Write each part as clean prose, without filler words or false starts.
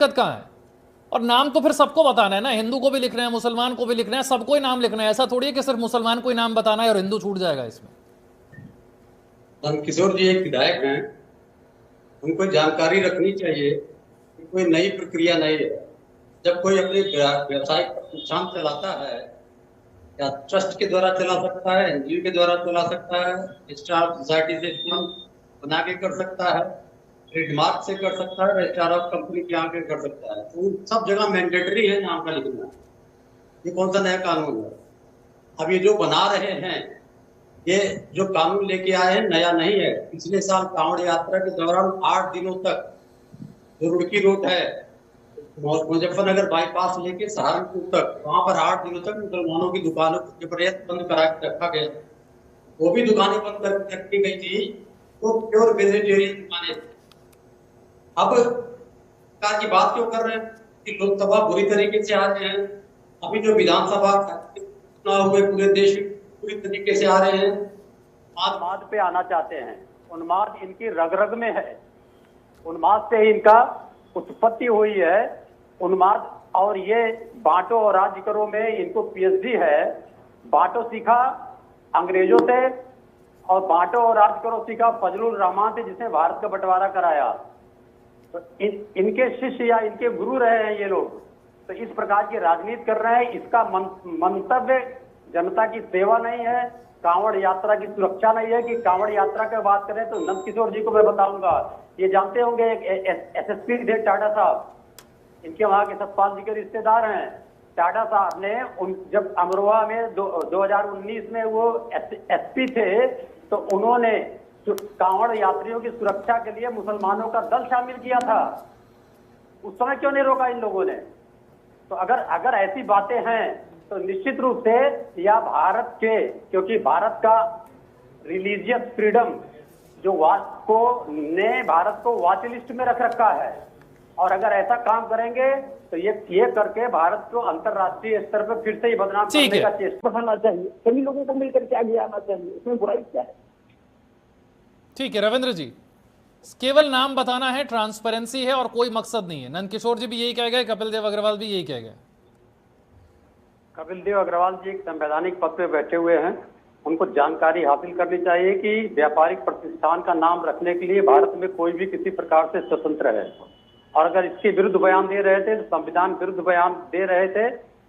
दिक्कत कहाँ है? और नाम तो फिर सबको बताना है ना, हिंदू को भी लिख रहे हैं, मुसलमान को भी लिख रहे हैं, सबको ही नाम लिखना है। ऐसा थोड़ी है कि सिर्फ मुसलमान को ही नाम बताना है और हिंदू छूट जाएगा इसमें। नंदकिशोर जी एक विधायक हैं। उनको जानकारी रखनी चाहिए कि कोई नई प्रक्रिया नहीं है। जब कोई अपने व्यवसायिक प्रतिष्ठान चलाता है, या ट्रस्ट के द्वारा चला सकता है, एनजीओ के द्वारा चला सकता है, स्टार सोसाइटी से फंड बना के कर सकता है, ट्रेडमार्क से कर सकता है, रजिस्ट्रार ऑफ कंपनी के आके कर सकता है, तो सब जगह मैंडेटरी है नाम का लिखना। ये कौन सा नया कानून है? अब ये जो बना रहे हैं, ये जो कानून लेके आए हैं नया नहीं है। पिछले साल कांवड़ यात्रा के दौरान 8 दिनों तक जो रुड़की रोड है, मुजफ्फरनगर बाईपास लेके सहारनपुर तक, वहां पर 8 दिनों तक मुसलमानों की दुकानों को जबरदस्त बंद करा के रखा गया। वो भी दुकानें बंद कर रखी गई थी, तो प्योर वेजिटेरियन दुकानें थी। अब सरकार की बात क्यों कर रहे हैं कि लोकसभा बुरी तरीके से आ रहे हैं? अभी जो विधानसभा चुनाव हुए पूरे देश में पूरी तरीके से आ रहे हैं। उन्माद पे आना चाहते हैं। उन्माद इनकी रग रग में है। उन्माद से ही इनका उत्पत्ति हुई है। उन्माद और ये बांटो और राज करो में इनको पीएचडी है। बांटो सीखा अंग्रेजों से और बांटो और राज करो सीखा फजलुर रहमान से, जिसने भारत का बंटवारा कराया। तो इनके शिष्य या इनके गुरु रहे हैं ये लोग। तो इस प्रकार की राजनीति कर रहे हैं। इसका मंतव्य जनता की सेवा नहीं है, कांवड़ यात्रा की सुरक्षा नहीं है। कि कांवड़ यात्रा की बात करें तो नंदकिशोर जी को मैं बताऊंगा, ये जानते होंगे एक एसएसपी थे टाटा साहब, इनके वहां के सतपाल जी के रिश्तेदार हैं। टाटा साहब ने जब अमरोहा में 2019 में वो एसपी थे, तो उन्होंने कांवड़ यात्रियों की सुरक्षा के लिए मुसलमानों का दल शामिल किया था। उस समय क्यों नहीं रोका इन लोगों ने? तो अगर ऐसी बातें हैं तो निश्चित रूप से या भारत के, क्योंकि भारत का रिलीजियस फ्रीडम जो भारत को वॉच लिस्ट में रख रखा है, और अगर ऐसा काम करेंगे तो ये करके भारत को अंतरराष्ट्रीय स्तर पर फिर से ही बदनाम करने का चेष्टा करना चाहिए। सभी लोगों को मिलकर के आगे आना चाहिए, इसमें बुराई क्या है? ठीक है रविंद्र जी, केवल नाम बताना है, ट्रांसपेरेंसी है और कोई मकसद नहीं है। नंदकिशोर जी भी यही कह गए, कपिल देव अग्रवाल भी यही कह गए। कपिल देव अग्रवाल जी एक संवैधानिक पद पे बैठे हुए हैं। उनको जानकारी हासिल करनी चाहिए कि व्यापारिक प्रतिष्ठान का नाम रखने के लिए भारत में कोई भी किसी प्रकार से स्वतंत्र है, और अगर इसके विरुद्ध बयान दे रहे थे, तो संविधान विरुद्ध बयान दे रहे थे,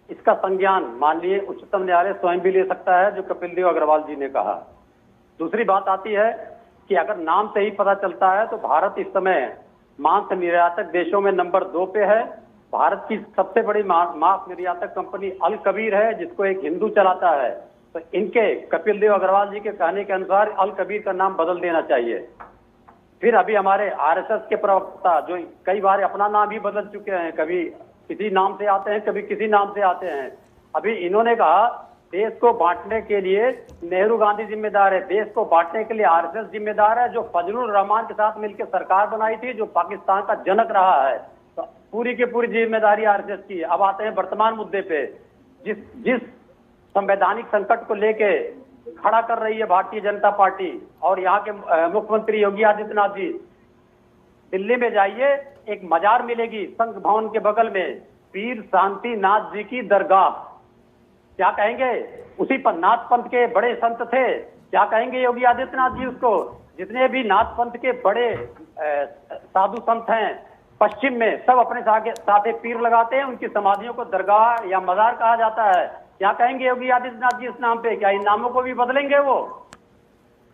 इसका संज्ञान माननीय उच्चतम न्यायालय स्वयं भी ले सकता है, जो कपिल देव अग्रवाल जी ने कहा। दूसरी बात आती है कि अगर नाम से ही पता चलता है तो भारत इस समय मांस निर्यातक देशों में नंबर 2 पे है। भारत की सबसे बड़ी मांस निर्यातक कंपनी अल कबीर है, जिसको एक हिंदू चलाता है। तो इनके कपिल देव अग्रवाल जी के कहने के अनुसार अल कबीर का नाम बदल देना चाहिए। फिर अभी हमारे आरएसएस के प्रवक्ता जो कई बार अपना नाम भी बदल चुके हैं, कभी किसी नाम से आते हैं, कभी किसी नाम से आते हैं। अभी इन्होंने कहा देश को बांटने के लिए नेहरू गांधी जिम्मेदार है, देश को बांटने के लिए आरएसएस जिम्मेदार है, जो फजलुर रहमान के साथ मिलकर सरकार बनाई थी, जो पाकिस्तान का जनक रहा है। तो पूरी की पूरी जिम्मेदारी आरएसएस की है। अब आते हैं वर्तमान मुद्दे पे, जिस संवैधानिक संकट को लेके खड़ा कर रही है भारतीय जनता पार्टी और यहाँ के मुख्यमंत्री योगी आदित्यनाथ जी। दिल्ली में जाइए, एक मजार मिलेगी संघ भवन के बगल में, पीर शांतिनाथ जी की दरगाह। क्या कहेंगे? उसी पर नाथ पंथ के बड़े संत थे, क्या कहेंगे योगी आदित्यनाथ जी उसको? जितने भी नाथ पंथ के बड़े साधु संत हैं पश्चिम में, सब अपने साथे पीर लगाते हैं, उनकी समाधियों को दरगाह या मजार कहा जाता है। क्या कहेंगे योगी आदित्यनाथ जी इस नाम पे? क्या इन नामों को भी बदलेंगे वो?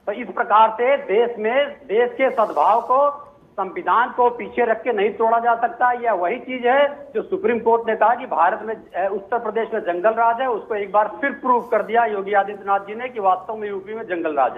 तो इस प्रकार से देश में देश के सद्भाव को, संविधान को पीछे रख के नहीं तोड़ा जा सकता। यह वही चीज है जो सुप्रीम कोर्ट ने कहा कि भारत में उत्तर प्रदेश में जंगल राज है, उसको एक बार फिर प्रूव कर दिया योगी आदित्यनाथ जी ने कि वास्तव में यूपी में जंगल राज है।